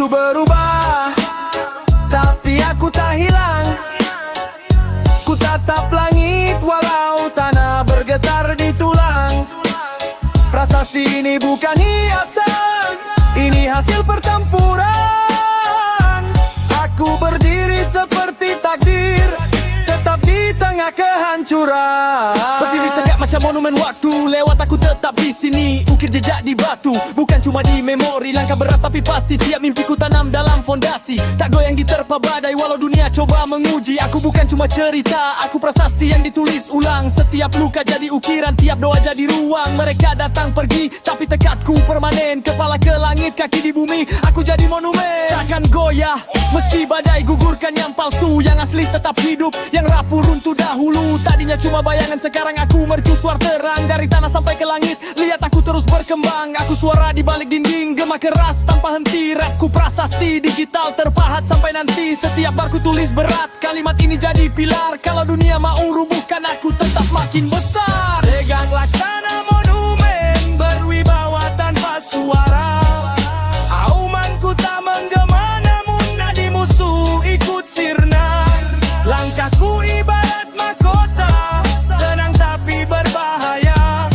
berubah, tapi aku tak hilang. Ku tatap langit walau tanah bergetar di tulang. Prasasti ini bukan hiasan, ini hasil pertempuran. Aku berdiri seperti takdir, tetap di tengah kehancuran. Berdiri tegak macam monumen waktu, lewat aku tetap di sini. Ukir jejak di batu, bukan cuma di memori. Langkah berat tapi pasti, tiap mimpiku tanam dalam fondasi. Tak goyang diterpa badai walau dunia coba menguji. Aku bukan cuma cerita, aku prasasti yang ditulis ulang. Setiap luka jadi ukiran, tiap doa jadi ruang. Mereka datang pergi, tapi tekadku permanen. Kepala ke langit, kaki di bumi, aku jadi monumen. Takkan goyah, meski badai gugurkan yang palsu. Yang asli tetap hidup, yang rapuh runtuh dahulu. Tadinya cuma bayangan, sekarang aku mercusuar terang. Dari tanah sampai ke langit, lihat aku terus berkembang. Aku suara di balik dinding, gema keras tanpa henti. Rapku prasasti, digital terpahat sampai nanti. Setiap barku tulis berat, kalimat ini jadi pilar. Kalau dunia mau rubuhkan, aku tetap makin besar. Tegak laksana monumen, berwibawa tanpa suara. Aumanku tak menggema, namun nadi musuh ikut sirna. Langkahku ibarat mahkota, tenang tapi berbahaya.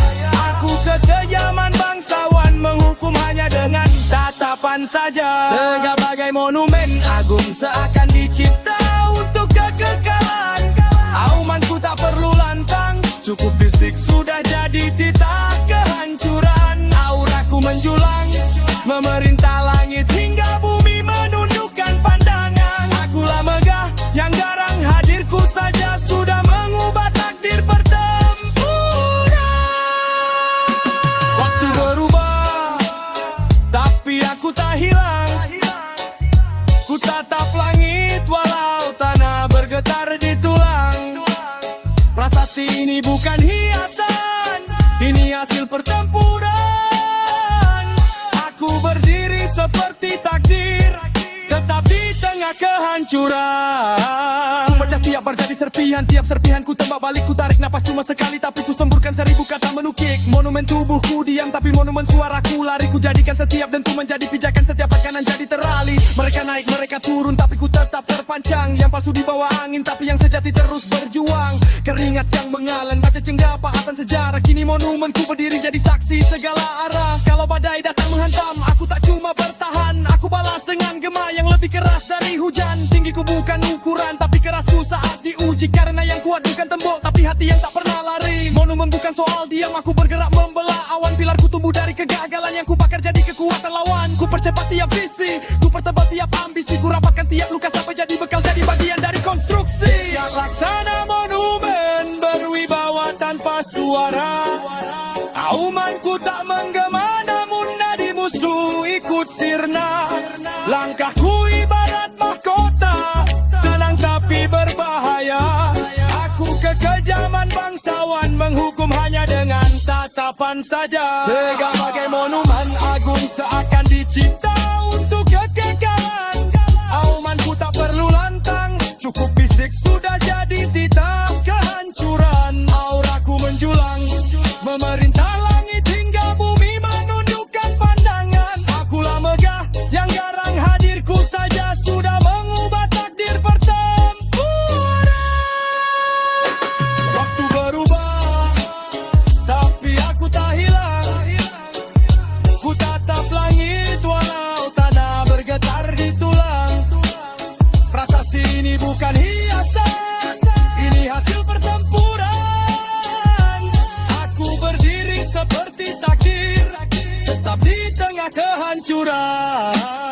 Aku kekejaman bangsawan, menghukum hanya dengan tatapan saja. Tegak bagai monumen agung, seakan dicipta untuk kekekalan. Aumanku tak perlu lantang, cukup bisik sudah jadi titah kehancuran. Auraku menjulang, memerintah langit hingga bumi menundukkan pandangan. Akulah megah yang garang, hadirku saja sudah mengubah takdir pertempuran. Waktu berubah, tapi aku tak hilang. Ku tatap langit walau tanah bergetar di tulang. Prasasti ini bukan hiasan, ini hasil pertempuran. Aku berdiri seperti takdir, tetap di tengah kehancuran. Ku pecah tiap bar jadi serpihan, tiap serpihan ku tembak balik. Ku tarik napas cuma sekali, tapi ku semburkan 1000 kata menukik. Monumen tubuhku diam, tapi monumen suaraku lari. Ku jadikan setiap dentu menjadi pijakan, setiap kanan jadi terali. Mereka naik, mereka turun, tapi ku tetap terpancang. Yang palsu di bawah angin, tapi yang sejati terus berjuang. Keringat yang mengalir, baca jenggal paatan sejarah. Kini monumenku berdiri jadi saksi segala arah. Kalau badai datang menghantam, aku tak cuma bertahan. Aku balas dengan gema yang lebih keras dari hujan. Tinggiku bukan ukuran, tapi kerasku saat diuji. Karena yang kuat bukan tembok, tapi hati yang tak pernah lari. Monumen bukan soal diam, aku bergerak membelah awan. Pilarku tumbuh dari kegagalan yang ku bakar jadi kekuatan lawan. Ku percepat tiap visi, ku pertebal tiap ambisi. Ku rapatkan tiap luka sampai jadi bekal, jadi bagian dari konstruksi. Yang laksana monumen, berwibawa tanpa suara. Aumanku tak menggema, namun nadi musuh ikut sirna. Langkahku ibarat mahkota, tenang tapi berbahaya. Aku kekejaman bangsawan, menghukum hanya dengan tatapan saja. Tegak bagai monumen agung, seakan dicipta untuk kekekalan. Aumanku tak perlu lantang, cukup bisik sudah jadi titah kehancuran. Auraku menjulang, memerintah langit hingga bumi menundukkan pandangan. Akulah megah yang garang, hadirku saja sudah mengubah takdir pertempuran. Waktu berubah, tapi aku tak hilang. Ku tatap langit walau tanah bergetar di tulang. Prasasti ini bukan hiasan, ini hasil pertempuran. Aku berdiri seperti takdir, tetap di tengah kehancuran.